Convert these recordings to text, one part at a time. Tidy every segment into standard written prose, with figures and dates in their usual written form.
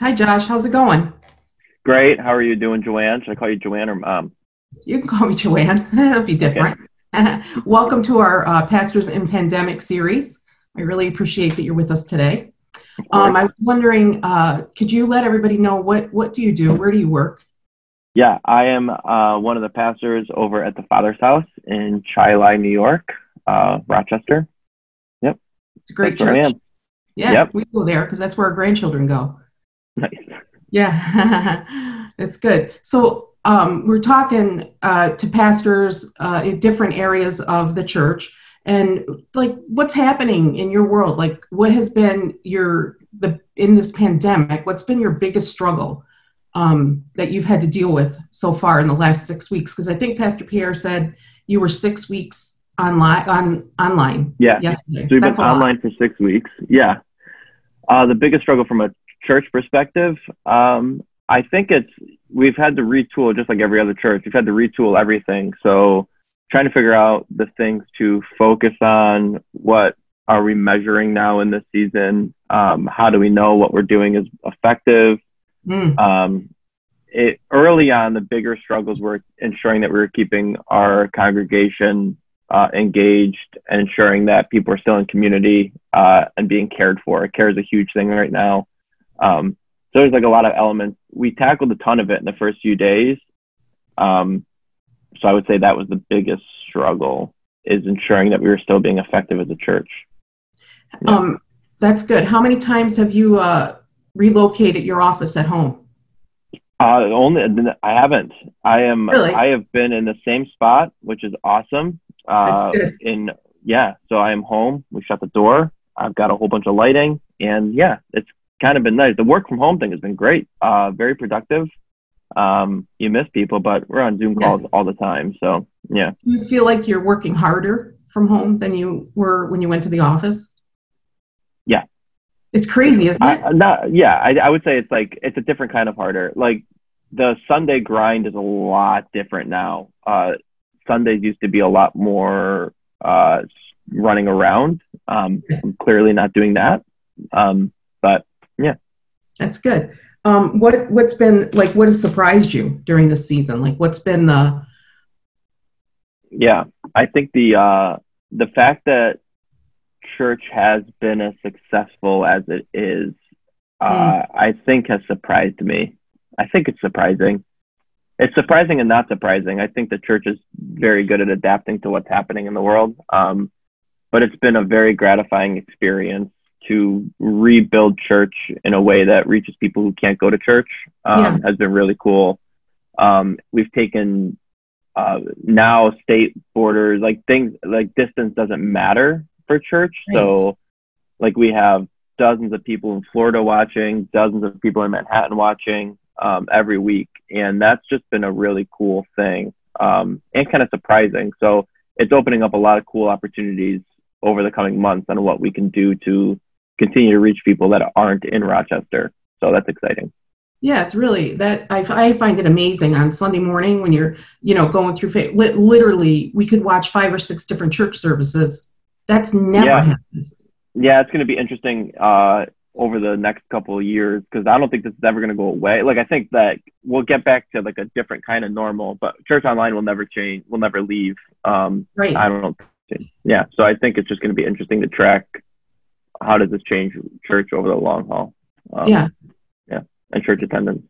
Hi, Josh. How's it going? Great. How are you doing, Joanne? Should I call you Joanne or Mom? You can call me Joanne. That'll be Okay, different. Welcome to our Pastors in Pandemic series. I really appreciate that you're with us today. of course. I was wondering, could you let everybody know what do you do? Where do you work? Yeah, I am one of the pastors over at the Father's House in Chi-Li, New York, Rochester. Yep, It's a great that's where I church. am. Yeah, Yep, we go there because that's where our grandchildren go. nice. Yeah, it's good. So we're talking to pastors in different areas of the church, and like what's happening in your world? Like what has been in this pandemic? What's been your biggest struggle that you've had to deal with so far in the last 6 weeks? Because I think Pastor Pierre said you were 6 weeks online Yeah, yesterday. so we've been That's a lot. online for 6 weeks. Yeah, the biggest struggle from a church perspective, I think we've had to retool just like every other church. We've had to retool everything. So trying to figure out the things to focus on. What are we measuring now in this season? How do we know what we're doing is effective? Mm, Um, Early on, the bigger struggles were ensuring that we were keeping our congregation engaged and ensuring that people are still in community and being cared for. Care is a huge thing right now. So there's like a lot of elements. We tackled a ton of it in the first few days. So I would say that was the biggest struggle, is ensuring that we were still being effective as a church. Yeah. um, that's good. How many times have you relocated your office at home? Only I haven't. Really? I have been in the same spot, which is awesome. That's good. In Yeah, so I am home. We shut the door. I've got a whole bunch of lighting, and yeah, it's kind of been nice. The work from home thing has been great. Very productive. You miss people, but we're on Zoom Yeah. calls all the time. So yeah, Do you feel like you're working harder from home than you were when you went to the office? yeah, It's for crazy, sure. isn't it? I would say it's a different kind of harder. Like the Sunday grind is a lot different now. Sundays used to be a lot more running around. I'm clearly not doing that. But yeah, That's good. What's been like? What has surprised you during this season? Like, what's been the yeah. I think the fact that church has been as successful as it is, mm, I think has surprised me. I think it's surprising. It's surprising and not surprising. I think the church is very good at adapting to what's happening in the world. But it's been a very gratifying experience to rebuild church in a way that reaches people who can't go to church. yeah, Has been really cool. We've taken now state borders, like things like distance doesn't matter for church. right. So like we have dozens of people in Florida watching, dozens of people in Manhattan watching every week. And that's just been a really cool thing and kind of surprising. So it's opening up a lot of cool opportunities over the coming months on what we can do to continue to reach people that aren't in Rochester. So that's exciting. Yeah, it's really that I find it amazing on Sunday morning when you're, going through literally we could watch 5 or 6 different church services. That's never Yeah. happened. Yeah, it's going to be interesting over the next couple of years because I don't think this is ever going to go away. Like I think that we'll get back to like a different kind of normal, but church online will never change, will never leave. Right. I don't think. Yeah, so I think it's just going to be interesting to track how does this change church over the long haul. Yeah. Yeah, and church attendance.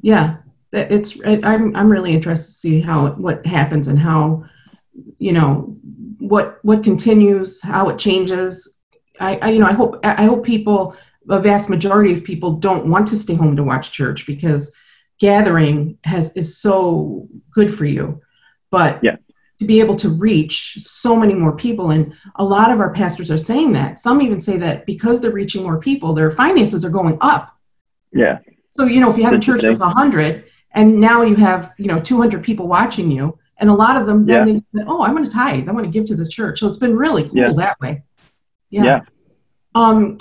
Yeah. I'm really interested to see what happens and how, you know, what continues, how it changes. I hope people, a vast majority of people don't want to stay home to watch church because gathering is so good for you. But Yeah, to be able to reach so many more people, and a lot of our pastors are saying that. Some even say that because they're reaching more people, their finances are going up. yeah, So, if you it's have a church of interesting. 100 and now you have, 200 people watching you, and a lot of them then Yeah, they say, oh, I want to tithe. I want to give to this church. So it's been really yeah, cool that way. Yeah. yeah. Um,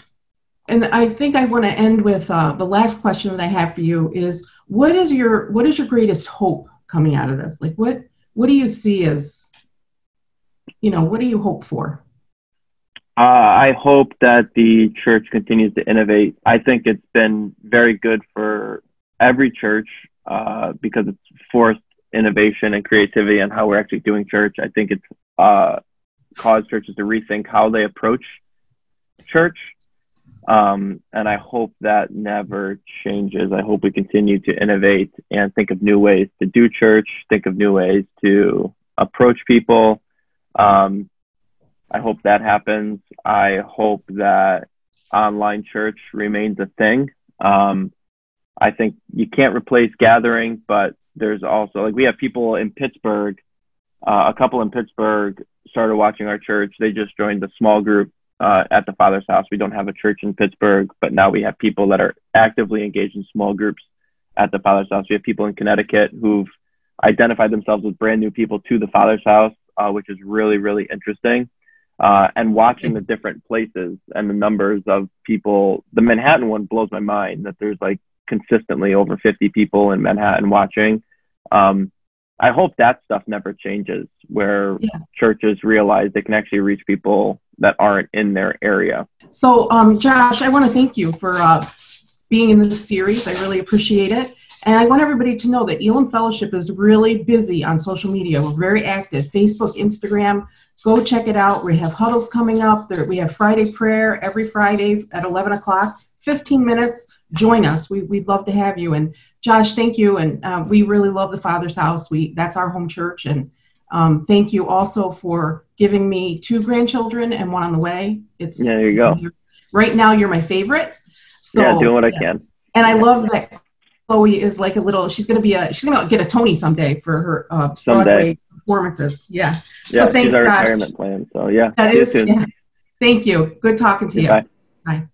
and I think I want to end with the last question that I have for you is what is your greatest hope coming out of this? Like what do you see as, what do you hope for? I hope that the church continues to innovate. I think it's been very good for every church because it's forced innovation and creativity on how we're actually doing church. I think it's caused churches to rethink how they approach church. And I hope that never changes. I hope we continue to innovate and think of new ways to do church, think of new ways to approach people. I hope that happens. I hope that online church remains a thing. I think you can't replace gathering, but there's also, like, we have people in Pittsburgh, a couple in Pittsburgh started watching our church. They just joined the small group at the Father's house. We don't have a church in Pittsburgh, but now we have people that are actively engaged in small groups at the Father's house. We have people in Connecticut who've identified themselves as brand new people to the Father's house, which is really, really interesting. And watching the different places and the numbers of people. The Manhattan one blows my mind that there's like consistently over 50 people in Manhattan watching. I hope that stuff never changes, where churches realize they can actually reach people that aren't in their area. So, Josh, I want to thank you for being in this series. I really appreciate it. And I want everybody to know that Elam Fellowship is really busy on social media. We're very active. Facebook, Instagram, go check it out. We have huddles coming up. We have Friday prayer every Friday at 11 o'clock, 15 minutes. Join us. We'd love to have you. And Josh, thank you. And we really love the Father's house. That's our home church. And thank you also for giving me 2 grandchildren and 1 on the way. There you go. Right now, you're my favorite. So, yeah, doing what I can. And I love that Chloe is like she's gonna get a Tony someday for her Broadway performances. Yeah. So she's our retirement plan. So yeah. That is. Yeah. Thank you. Good talking to you. Bye. Bye.